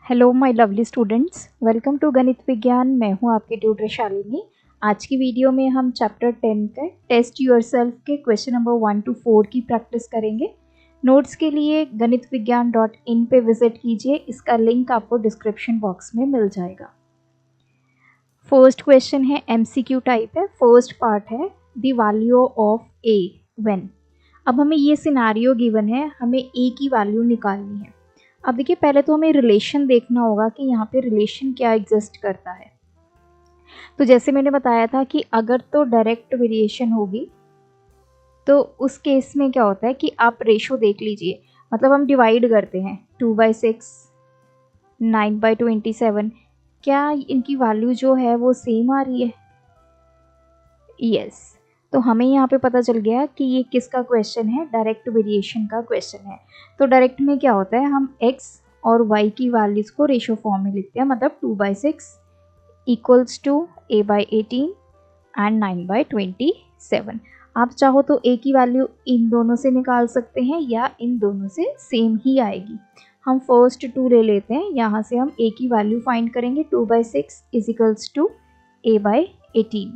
Hello my lovely students, welcome to Ganit Vigyan. मैं हूं आपकी ट्यूटर शालिनी। आज की वीडियो में हम चैप्टर 10 के टेस्ट योरसेल्फ के क्वेश्चन नंबर 1 to 4 की प्रैक्टिस करेंगे। नोट्स के लिए ganitviggyan.in पे विजिट कीजिए, इसका लिंक आपको डिस्क्रिप्शन बॉक्स में मिल जाएगा। फर्स्ट क्वेश्चन है MCQ टाइप है। फर्स्ट पार्ट है the value of A when. अब हमें ये सिनारियो गिवन है, हमें ए की वैल्यू निकालनी है। अब देखिए, पहले तो हमें रिलेशन देखना होगा कि यहाँ पे रिलेशन क्या एग्जिस्ट करता है। तो जैसे मैंने बताया था कि अगर तो डायरेक्ट वेरिएशन होगी तो उस केस में क्या होता है कि आप रेशो देख लीजिए, मतलब हम डिवाइड करते हैं 2/6, 9/27। क्या इनकी वैल्यू जो है वो सेम आ रही है? यस। तो हमें यहाँ पे पता चल गया कि ये किसका क्वेश्चन है, डायरेक्ट वेरिएशन का क्वेश्चन है। तो डायरेक्ट में क्या होता है, हम x और y की वैल्यूज को रेशो फॉर्म में लिखते हैं, मतलब 2/6 इक्वल्स टू a/18 एंड 9/27। आप चाहो तो a की वैल्यू इन दोनों से निकाल सकते हैं या इन दोनों से सेम ही आएगी। हम फर्स्ट 2 ले लेते हैं, यहाँ से हम a की वैल्यू फाइंड करेंगे। 2/6 इज इक्वल्स टू a/18।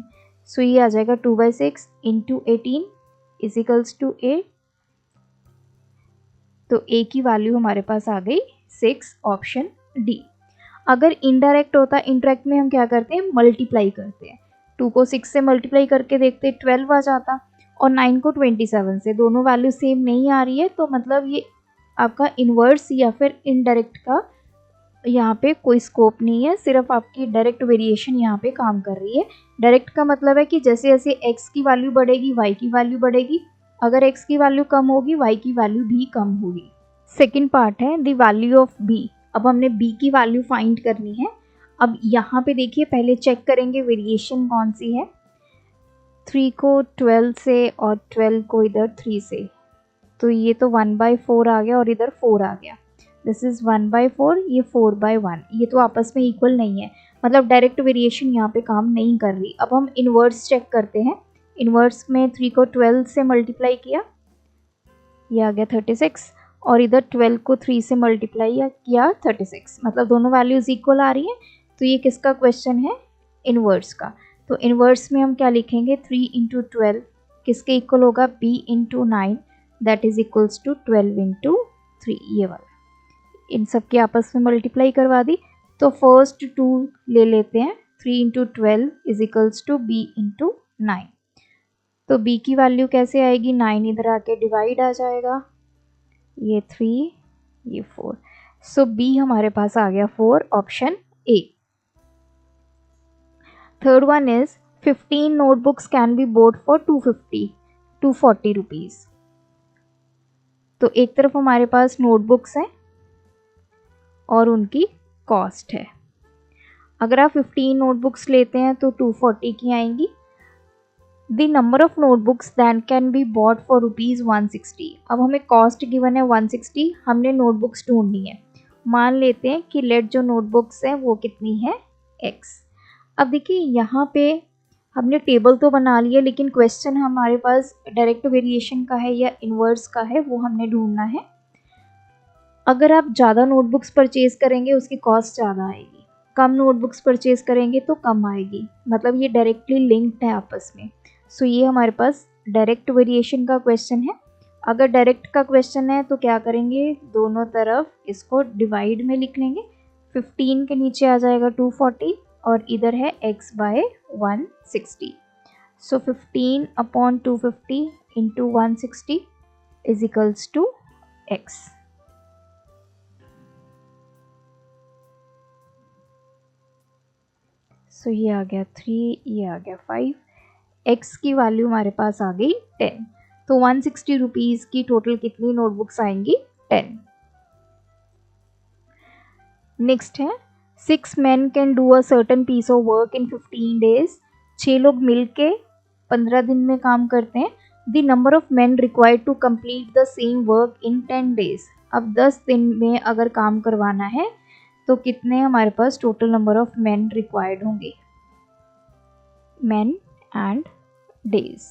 सो ये आ जाएगा 2/6 इंटू 18 इज इक्वल्स टू 8। तो a की वैल्यू हमारे पास आ गई 6, ऑप्शन डी। अगर इनडायरेक्ट होता, इनडायरेक्ट में हम क्या करते हैं, मल्टीप्लाई करते हैं। 2 को 6 से मल्टीप्लाई करके देखते 12 आ जाता, और 9 को 27 से। दोनों वैल्यू सेम नहीं आ रही है, तो मतलब ये आपका इनवर्स या फिर इनडायरेक्ट का यहाँ पे कोई स्कोप नहीं है, सिर्फ आपकी डायरेक्ट वेरिएशन यहाँ पे काम कर रही है। डायरेक्ट का मतलब है कि जैसे जैसे x की वैल्यू बढ़ेगी y की वैल्यू बढ़ेगी, अगर x की वैल्यू कम होगी y की वैल्यू भी कम होगी। सेकेंड पार्ट है द वैल्यू ऑफ b। अब हमने b की वैल्यू फाइंड करनी है। अब यहाँ पे देखिए, पहले चेक करेंगे वेरिएशन कौन सी है। 3 को 12 से और 12 को इधर 3 से, तो ये तो 1/4 आ गया और इधर 4 आ गया। दिस इज 1/4, ये 4/1। ये तो आपस में इक्वल नहीं है, मतलब डायरेक्ट वेरिएशन यहाँ पे काम नहीं कर रही। अब हम इन्वर्स चेक करते हैं। इन्वर्स में 3 को 12 से मल्टीप्लाई किया, ये आ गया 36, और इधर 12 को 3 से मल्टीप्लाई किया 36, मतलब दोनों वैल्यूज इक्वल आ रही हैं। तो ये किसका क्वेश्चन है, इन्वर्स का। तो इन्वर्स में हम क्या लिखेंगे, 3 इंटू 12 किसके इक्वल होगा, b into 9, that is equals to 12 into 3, ये वाला। इन सब के आपस में मल्टीप्लाई करवा दी। तो फर्स्ट 2 ले लेते हैं, 3 into 12 is equals to b into 9। तो b की वैल्यू कैसे आएगी, 9 इधर आके डिवाइड आ जाएगा, ये 3, ये 4। सो b हमारे पास आ गया 4, option A. Third one is 15 notebooks can be boat for 240 rupees. तो एक तरफ हमारे पास नोटबुक्स हैं और उनकी कॉस्ट है। अगर आप 15 नोटबुक्स लेते हैं तो 240 की आएंगी। The number of notebooks than can be bought for ₹160। अब हमें कॉस्ट गिवन है 160, हमने नोटबुक्स ढूंढनी है। मान लेते हैं कि लेट जो नोटबुक्स है वो कितनी है, x। अब देखिए, यहाँ पे हमने टेबल तो बना लिया, लेकिन क्वेश्चन हमारे पास डायरेक्ट वेरिएशन का है या इनवर्स का है, वो हमने ढूंढना है। अगर आप ज़्यादा नोटबुक्स परचेज करेंगे उसकी कॉस्ट ज़्यादा आएगी, कम नोटबुक्स परचेज करेंगे तो कम आएगी, मतलब ये डायरेक्टली लिंक्ड है आपस में। सो ये हमारे पास डायरेक्ट वेरिएशन का क्वेश्चन है। अगर डायरेक्ट का क्वेश्चन है तो क्या करेंगे, दोनों तरफ इसको डिवाइड में लिख लेंगे। 15 के नीचे आ जाएगा 240, और इधर है x/160। So 15/250 into 160 is equals to x। So ये आ गया 3, ये आ गया 5। x की वैल्यू हमारे पास आ गई 10। तो 160 रुपीज़ की टोटल कितनी नोटबुक्स आएंगी, 10। नेक्स्ट है 6 men can do a certain piece of work in 15 days। 6 लोग मिलके 15 दिन में काम करते हैं। The number of men required to complete the same work in 10 days। अब 10 दिन में अगर काम करवाना है तो कितने हमारे पास total number of men required होंगे, men एंड डेज।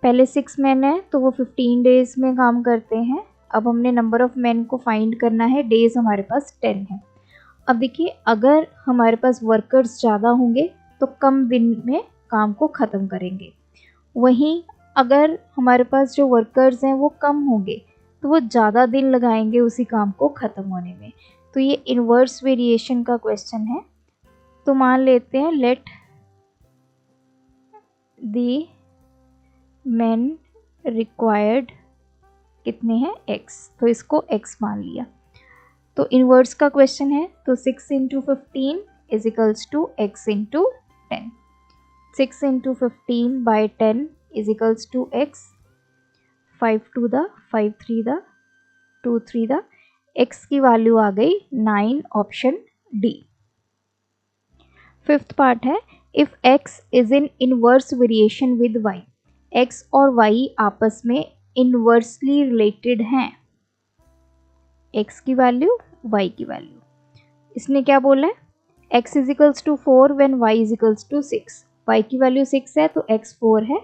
पहले 6 men है तो वो 15 डेज में काम करते हैं। अब हमने नंबर ऑफ मैन को फाइंड करना है, डेज हमारे पास 10 है। अब देखिए अगर हमारे पास वर्कर्स ज़्यादा होंगे तो कम दिन में काम को ख़त्म करेंगे, वहीं अगर हमारे पास जो वर्कर्स हैं वो कम होंगे तो वो ज़्यादा दिन लगाएंगे उसी काम को ख़त्म होने में। तो ये इन्वर्स वेरिएशन का क्वेश्चन है। तो मान लेते हैं लेट दी मैन रिक्वायर्ड कितने हैं x, तो इसको x मान लिया। तो इन्वर्स का क्वेश्चन है तो 6 into 15 is equals to x into 10। 6 into 15 by 10 is equals to x। 5 to the 5 3 the 2 3 the x की वैल्यू आ गई 9, ऑप्शन डी। फिफ्थ पार्ट है if x is in inverse variation with y, x और y आपस में inversely related हैं, x की value y की वैल्यू। इसने क्या बोला है, x is equals to 4 when y is equals to 6, y की वैल्यू 6 है तो x 4 है।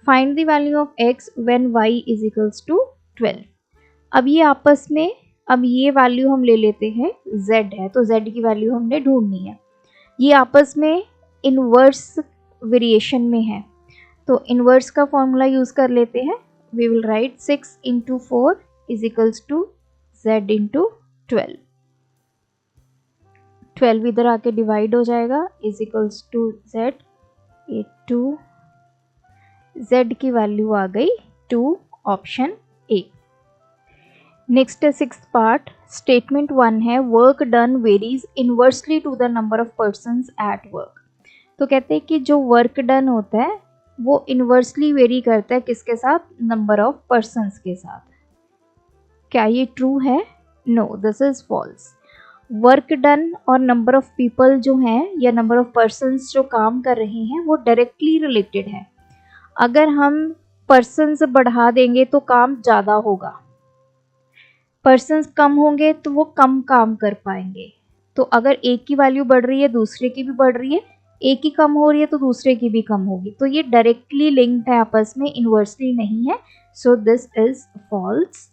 Find the value of x when y is equals to 12। अब ये आपस में, अब ये वैल्यू हम ले लेते हैं z है तो z की वैल्यू हमने ढूंढनी है। ये आपस में इनवर्स वेरिएशन में है तो इनवर्स का फॉर्मूला यूज कर लेते हैं। We will write 6 into 4 is equals to z into 12। 12 इधर आके डिवाइड हो जाएगा इज इक्वल्स टू z, ये 2, z की वैल्यू आ गई 2, ऑप्शन ए। नेक्स्ट है सिक्स्थ पार्ट, स्टेटमेंट 1 है work done varies inversely to the number of persons at work. तो कहते हैं कि जो वर्क डन होता है वो इनवर्सली वेरी करता है किसके साथ, नंबर ऑफ पर्सन्स के साथ। क्या ये ट्रू है, no this is false. Work done और नंबर ऑफ पीपल जो हैं या नंबर ऑफ पर्सन्स जो काम कर रहे हैं वो डायरेक्टली रिलेटेड है। अगर हम पर्सन्स बढ़ा देंगे तो काम ज़्यादा होगा, पर्सन्स कम होंगे तो वो कम काम कर पाएंगे। तो अगर एक की वैल्यू बढ़ रही है दूसरे की भी बढ़ रही है, एक की कम हो रही है तो दूसरे की भी कम होगी, तो ये डायरेक्टली लिंक्ड है आपस में, इनवर्सली नहीं है। So this is false.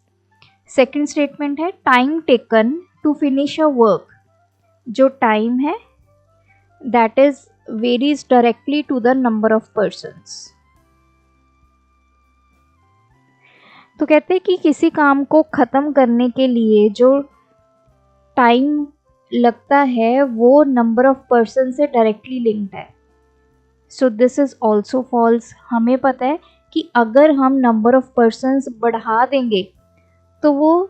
Second statement है time taken to finish a work, जो टाइम है that is varies directly to the number of persons. तो कहते हैं कि किसी काम को ख़त्म करने के लिए जो टाइम लगता है वो नंबर ऑफ पर्सन से डायरेक्टली लिंक्ड है। So this is also false. हमें पता है कि अगर हम नंबर ऑफ पर्सन्स बढ़ा देंगे तो वो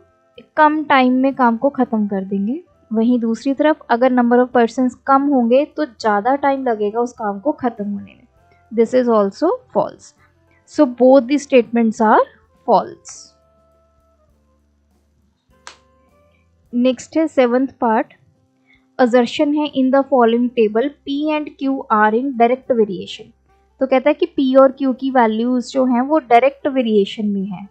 कम टाइम में काम को ख़त्म कर देंगे, वहीं दूसरी तरफ अगर नंबर ऑफ पर्सन्स कम होंगे तो ज़्यादा टाइम लगेगा उस काम को ख़त्म होने में। This is also false. So both the statements are false. Next है सेवंथ पार्ट, असर्शन है in the following table P and Q are in direct variation. तो कहता है कि P और Q की वैल्यूज जो हैं वो डायरेक्ट वेरिएशन में हैं।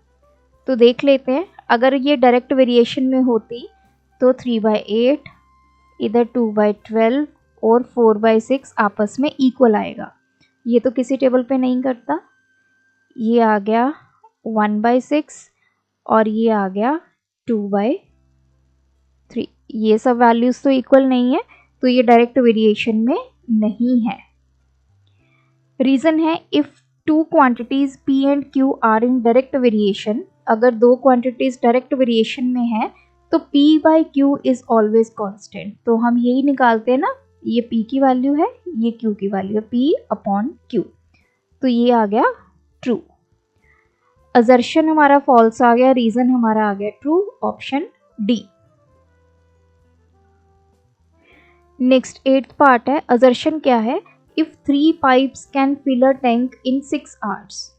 तो देख लेते हैं, अगर ये डायरेक्ट वेरिएशन में होती तो 3/8, इधर 2/12 और 4/6 आपस में इक्वल आएगा। ये तो किसी टेबल पे नहीं करता, ये आ गया 1/6 और ये आ गया 2/3, ये सब वैल्यूज तो इक्वल नहीं है तो ये डायरेक्ट वेरिएशन में नहीं है। रीजन है if two quantities P and Q are in direct variation, अगर दो क्वांटिटीज डायरेक्ट वेरिएशन में है तो P/Q इज ऑलवेज कांस्टेंट। तो हम यही निकालते हैं ना, ये P की वैल्यू है, ये Q की वैल्यू है, P/Q। तो ये आ गया ट्रू। असर्शन हमारा फॉल्स आ गया, रीजन हमारा आ गया true, option D. Next 8th part है, असर्शन क्या है, if 3 pipes can fill a tank in 6 hours.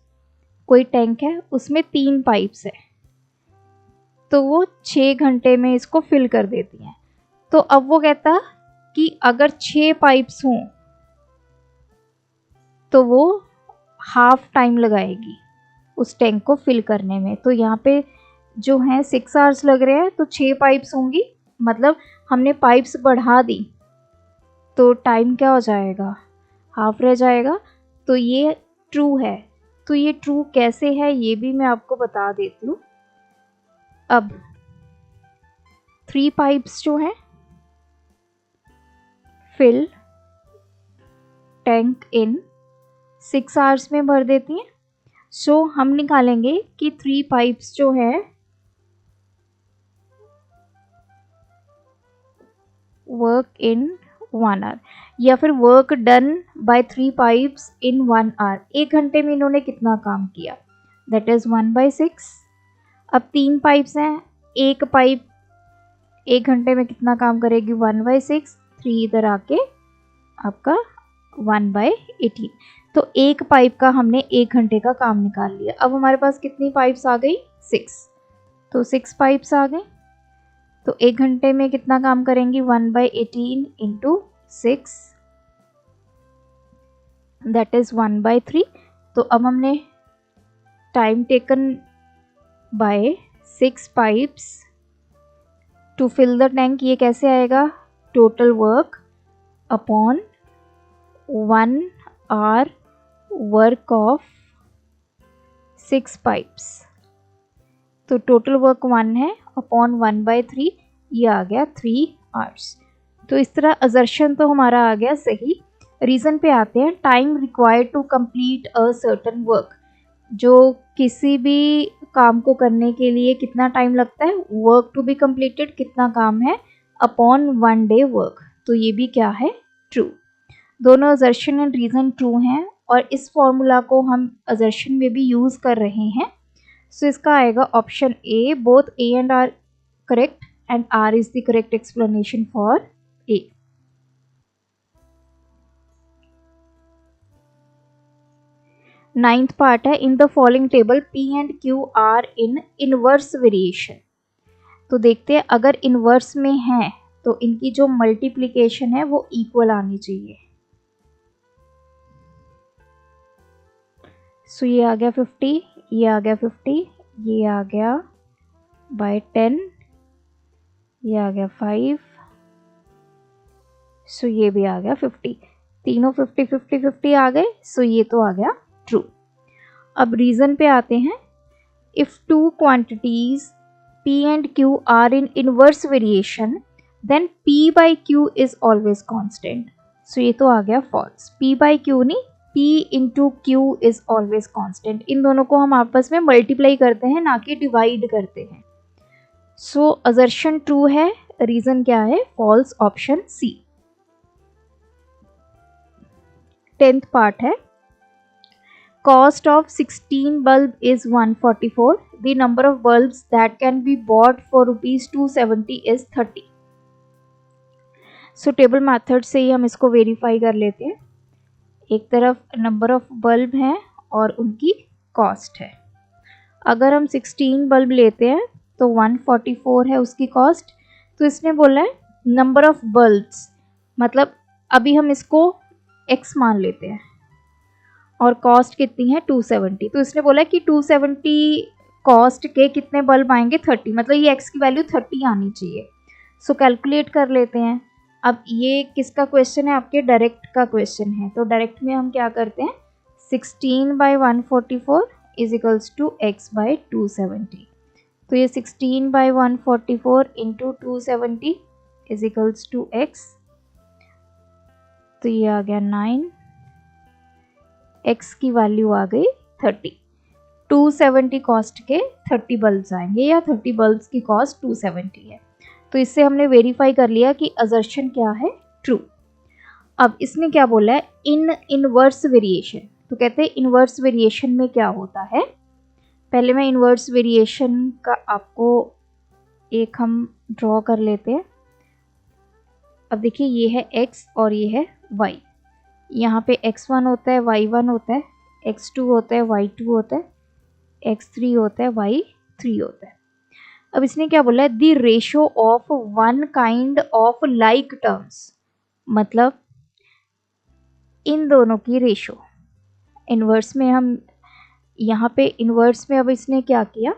कोई टैंक है उसमें 3 पाइप्स है तो वो 6 घंटे में इसको फिल कर देती हैं। तो अब वो कहता कि अगर 6 पाइप्स हों तो वो हाफ टाइम लगाएगी उस टैंक को फिल करने में। तो यहाँ पे जो है 6 आवर्स लग रहे हैं तो 6 पाइप्स होंगी, मतलब हमने पाइप्स बढ़ा दी तो टाइम क्या हो जाएगा, हाफ रह जाएगा। तो ये ट्रू है। तो ये ट्रू कैसे है ये भी मैं आपको बता देती हूँ। अब 3 पाइप्स जो हैं फिल टैंक इन 6 आवर्स में भर देती हैं। सो हम निकालेंगे कि 3 पाइप्स जो है वर्क इन 1 आवर, या फिर work done by 3 pipes in 1 hour. 1 घंटे में इन्होंने कितना काम किया, दैट इज 1/6। अब 3 पाइप्स हैं, एक पाइप 1 घंटे में कितना काम करेगी, 1/6। 3 इधर आके आपका 1/18। तो एक पाइप का हमने 1 घंटे का काम निकाल लिया। अब हमारे पास कितनी पाइप्स आ गई, 6। तो 6 पाइप्स आ गए। तो 1 घंटे में कितना काम करेंगी, 1/18 इंटू 6, दैट इज 1/3। तो अब हमने time taken by 6 pipes to fill the tank, ये कैसे आएगा, total work upon 1 hour work of 6 pipes. तो टोटल वर्क 1 है अपॉन 1/3, ये आ गया 3 आवर्स। तो इस तरह असर्शन तो हमारा आ गया सही। रीज़न पे आते हैं। Time required to complete a certain work, जो किसी भी काम को करने के लिए कितना टाइम लगता है, वर्क टू बी कंप्लीटेड कितना काम है, अपॉन 1 डे वर्क। तो ये भी क्या है, ट्रू। दोनों असर्शन एंड रीज़न ट्रू हैं और इस फॉर्मूला को हम असर्शन में भी यूज़ कर रहे हैं। सो इसका आएगा option A, both A and R correct and R is the correct explanation for A. Ninth part है, in the following table P and Q are in inverse variation. तो देखते हैं, अगर इनवर्स में है तो इनकी जो मल्टीप्लिकेशन है वो इक्वल आनी चाहिए। सो ये आ गया 50, ये आ गया 50, ये आ गया बाय 10, ये आ गया 5, सो ये भी आ गया 50। तीनों 50 50 50 आ गए। सो ये तो आ गया ट्रू। अब रीज़न पे आते हैं। If two quantities P and Q are in inverse variation, then P by Q is always constant. So ये तो आ गया false। P by Q नहीं, P into Q is always constant। इन दोनों को हम आपस में मल्टीप्लाई करते हैं, ना कि डिवाइड करते हैं। सो असर्शन ट्रू है, रीज़न क्या है, false, option C. 10th part है, cost of 16 bulb is 144. The number of bulbs that can be bought for rupees 270 is 30. So table method से ही हम इसको वेरीफाई कर लेते हैं। एक तरफ नंबर ऑफ बल्ब हैं और उनकी कॉस्ट है। अगर हम 16 बल्ब लेते हैं तो 144 है उसकी कॉस्ट। तो इसने बोला है नंबर ऑफ बल्ब्स, मतलब अभी हम इसको x मान लेते हैं और कॉस्ट कितनी है 270। तो इसने बोला कि 270 कॉस्ट के कितने बल्ब आएंगे, 30, मतलब ये x की वैल्यू 30 आनी चाहिए। सो कैलकुलेट कर लेते हैं। अब ये किसका क्वेश्चन है, आपके डायरेक्ट का क्वेश्चन है। तो डायरेक्ट में हम क्या करते हैं, 16/144 is equals to x by 270। तो ये 16/144 into 270 is equals to x। तो ये आ गया 9, x की वैल्यू आ गई 30। 270 कॉस्ट के 30 बल्ब्स आएंगे, या 30 बल्ब्स की कॉस्ट 270 है। तो इससे हमने वेरीफाई कर लिया कि असर्शन क्या है, ट्रू। अब इसने क्या बोला है, इन इनवर्स वेरिएशन। तो कहते हैं इनवर्स वेरिएशन में क्या होता है। पहले मैं इनवर्स वेरिएशन का आपको एक हम ड्रॉ कर लेते हैं। अब देखिए ये है x और ये है y। यहाँ पे x1 होता है, y1 होता है, x2 होता है, y2 होता है, x3 होता है, y3 होता है। अब इसने क्या बोला है, the ratio of one kind of like terms, मतलब इन दोनों की रेशो। इनवर्स में हम यहाँ पे इनवर्स में अब इसने क्या किया,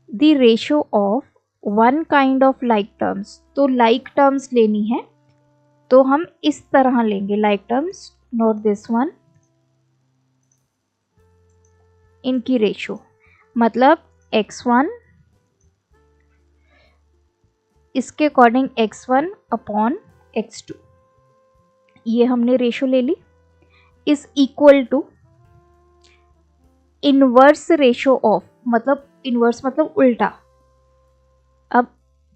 the ratio of one kind of like terms. तो लाइक टर्म्स लेनी है तो हम इस तरह लेंगे like terms, note this one, इनकी रेशो, मतलब x1 इसके अकॉर्डिंग x1 अपॉन x2, ये हमने रेशो ले ली, is equal to inverse ratio of, मतलब इनवर्स मतलब उल्टा। अब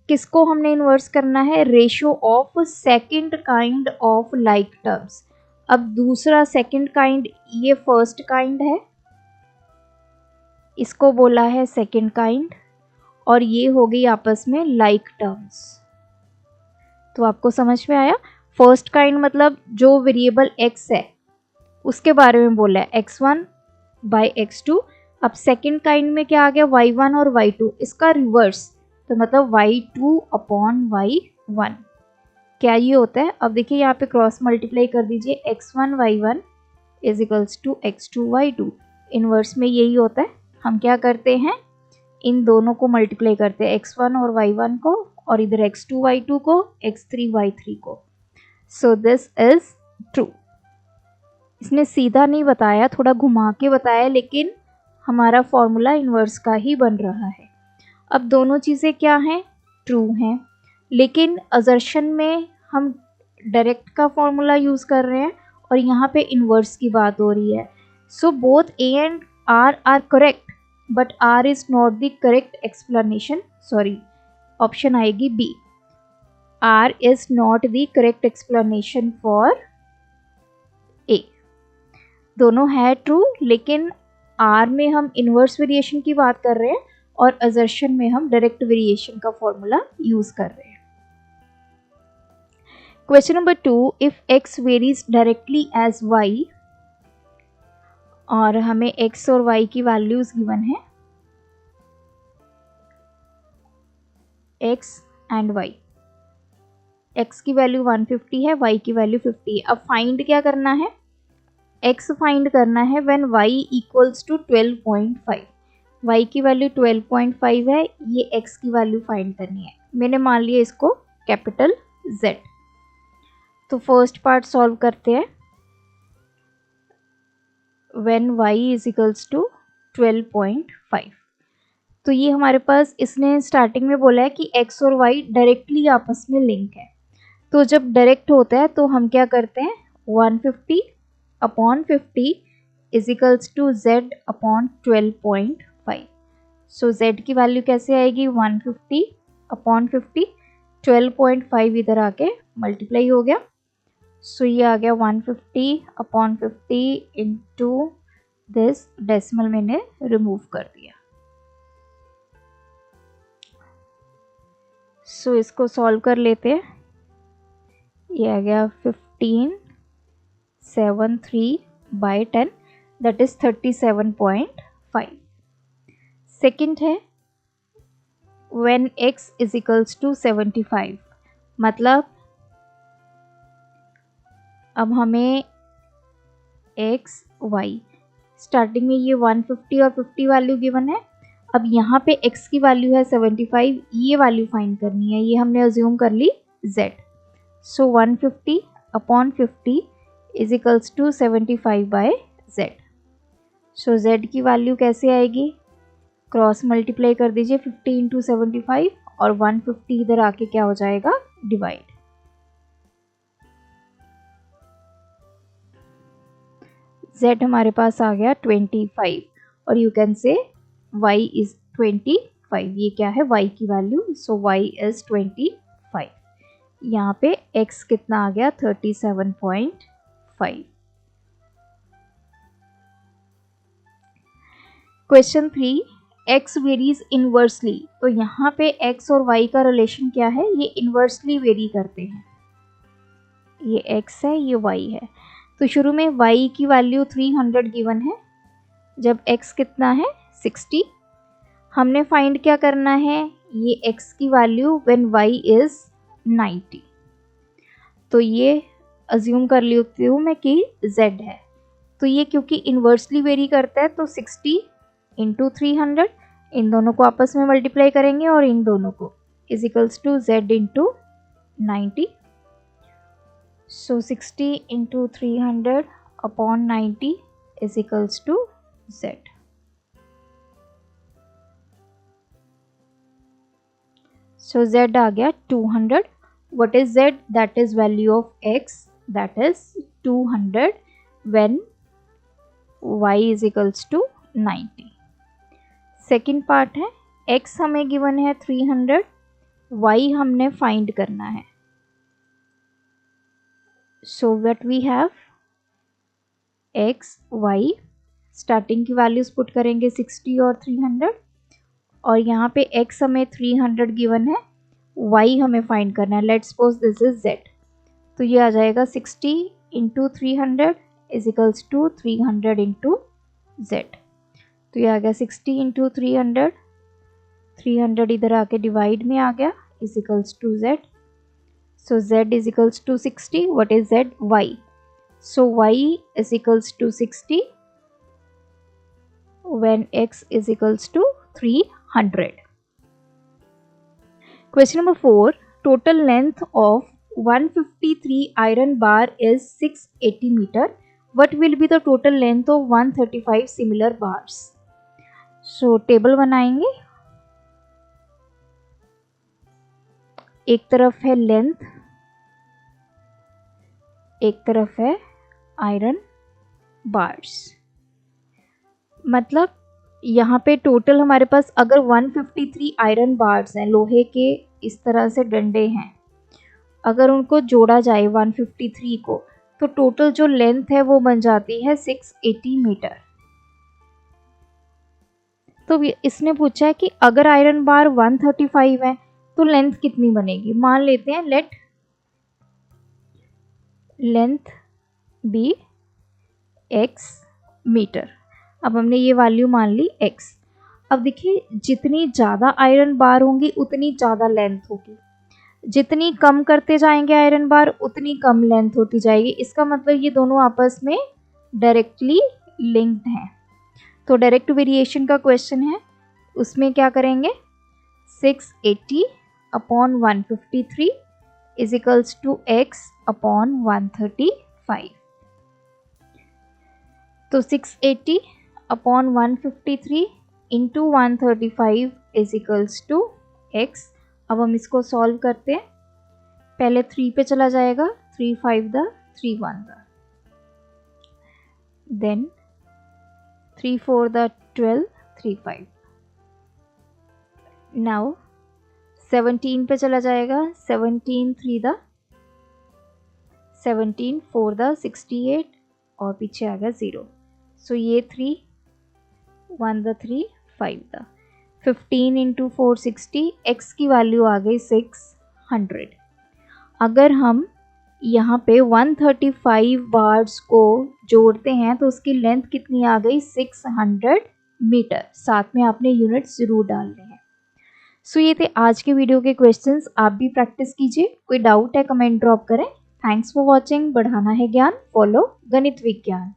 किसको हमने इनवर्स करना है? Ratio of second kind of like terms. अब दूसरा सेकंड काइंड, ये फर्स्ट काइंड है, इसको बोला है सेकंड काइंड, और ये हो गई आपस में लाइक टर्म्स। तो आपको समझ में आया? फर्स्ट काइंड मतलब जो वेरिएबल x है उसके बारे में बोला है, x1 बाय x2। अब सेकंड काइंड में क्या आ गया? y1 और y2, इसका रिवर्स, तो मतलब y2 अपॉन y1। क्या ये होता है? अब देखिए यहाँ पे क्रॉस मल्टीप्लाई कर दीजिए, x1 y1 is equals to x2 y2। Inverse में यही होता है, हम क्या करते हैं, इन दोनों को मल्टीप्लाई करते हैं, x1 और y1 को, और इधर x2 y2 को, x3 y3 को। सो दिस इज ट्रू। इसने सीधा नहीं बताया, थोड़ा घुमा के बताया, लेकिन हमारा फॉर्मूला इनवर्स का ही बन रहा है। अब दोनों चीज़ें क्या हैं? ट्रू हैं, लेकिन असर्शन में हम डायरेक्ट का फॉर्मूला यूज़ कर रहे हैं और यहाँ पे इनवर्स की बात हो रही है। So both A and R correct, but R is not the correct explanation. Sorry, option आएगी B, R is not the correct explanation for A. दोनों है ट्रू, लेकिन आर में हम इनवर्स वेरिएशन की बात कर रहे हैं और असर्शन में हम डायरेक्ट वेरिएशन का फॉर्मूला यूज कर रहे हैं। Question number 2, if x varies directly as y, और हमें x और y की वैल्यूज गिवन है, x एंड y। x की वैल्यू 150 है, y की वैल्यू 50 है। अब फाइंड क्या करना है? x फाइंड करना है when y equals to 12.5। y की वैल्यू 12.5 है, ये x की वैल्यू फाइंड करनी है। मैंने मान लिया इसको कैपिटल Z। तो फर्स्ट पार्ट सॉल्व करते हैं। When y is equals to 12.5, तो ये हमारे पास, इसने स्टार्टिंग में बोला है कि x और y डायरेक्टली आपस में लिंक है। तो जब डायरेक्ट होता है तो हम क्या करते हैं, 150 upon 50 is equals to z upon 12.5। So z की वैल्यू कैसे आएगी? 150 अपॉन 50, 12.5 इधर आके मल्टीप्लाई हो गया। सो ये आ गया 150 अपॉन 50 इंटू दिस, डेसिमल मैंने रिमूव कर दिया। सो इसको सॉल्व कर लेते हैं। ये आ गया 1573 बाई 10, दैट इज 37.5। सेकेंड है when x is equals to 75, मतलब अब हमें x y, स्टार्टिंग में ये 150 और 50 वैल्यू गिवन है। अब यहाँ पे x की वैल्यू है 75, ये वैल्यू फाइंड करनी है, ये हमने अज्यूम कर ली z। So 150 upon 50 is equals to 75 by z। So z की वैल्यू कैसे आएगी? क्रॉस मल्टीप्लाई कर दीजिए, 50 इंटू 75, और 150 इधर आके क्या हो जाएगा? डिवाइड। z हमारे पास आ गया 25, और you can say y is 25। ये क्या है? y की वैल्यू। So y is 25। यहाँ पे x कितना आ गया? 37.5। Question 3, x varies inversely. तो यहाँ पे x और y का रिलेशन क्या है? ये इनवर्सली वेरी करते हैं। ये x है, ये y है। तो शुरू में y की वैल्यू 300 गिवन है, जब x कितना है? 60। हमने फाइंड क्या करना है? ये x की वैल्यू व्हेन y इज 90। तो ये अज्यूम कर लेती हूँ मैं कि z है। तो ये क्योंकि इनवर्सली वेरी करता है, तो 60 इंटू 300, इन दोनों को आपस में मल्टीप्लाई करेंगे और इन दोनों को, is equals to z into 90। So 60 into 300 upon 90 is equals to z. So z आ गया 200. What is z? That is value of x, that is 200 when y is equals to 90. Second part है, x हमें given है 300, y हमने find करना है. So what we have, x y, starting की values put करेंगे 60 और 300, और यहाँ पे x हमें 300 गिवन है, y हमें फाइंड करना है. Let's suppose this is z. तो ये आ जाएगा 60 into 300 is equals to 300 into z. तो ये आ गया 60 इंटू 300, 300 इधर आके डिवाइड में आ गया, is equals to z. So z is equals to 60. What is z? y. So y is equals to 60 when x is equals to 300. Question number 4. Total length of 153 iron bar is 680 meter. What will be the total length of 135 similar bars? So table बनाएंगे. एक तरफ है length, एक तरफ है iron bars. मतलब यहाँ पे टोटल हमारे पास अगर 153 आयरन बार्स हैं, लोहे के इस तरह से डंडे हैं, अगर उनको जोड़ा जाए 153 को, तो टोटल जो लेंथ है वो बन जाती है 680 मीटर. तो इसने पूछा है कि अगर आयरन बार 135 है तो लेंथ कितनी बनेगी. मान लेते हैं let length be x metre. अब हमने ये वैल्यू मान ली x. अब देखिए जितनी ज़्यादा आयरन बार होंगी उतनी ज़्यादा लेंथ होगी, जितनी कम करते जाएंगे आयरन बार उतनी कम लेंथ होती जाएगी. इसका मतलब ये दोनों आपस में डायरेक्टली लिंक्ड हैं. तो डायरेक्ट वेरिएशन का क्वेश्चन है, उसमें क्या करेंगे, 680 upon 153 is equals to x upon 135. तो 680 upon 153 into 135 is equals to x. अब हम इसको सॉल्व करते हैं. पहले 3 पे चला जाएगा, 3 5 the 3 1 the, then 3 4 the 12 3 5. Now 17 पे चला जाएगा, 17 3 द 17 4 द 68 और पीछे आ गया 0. सो ये 3 1 द 3 5 द 15 इंटू 460, x की वैल्यू आ गई 600. अगर हम यहाँ पे 135 बार्स को जोड़ते हैं तो उसकी लेंथ कितनी आ गई, 600 मीटर. साथ में आपने यूनिट्स जरूर डालने हैं. सो ये थे आज के वीडियो के क्वेश्चंस. आप भी प्रैक्टिस कीजिए. कोई डाउट है कमेंट ड्रॉप करें. Thanks for watching. बढ़ाना है ज्ञान, फॉलो गणित विज्ञान.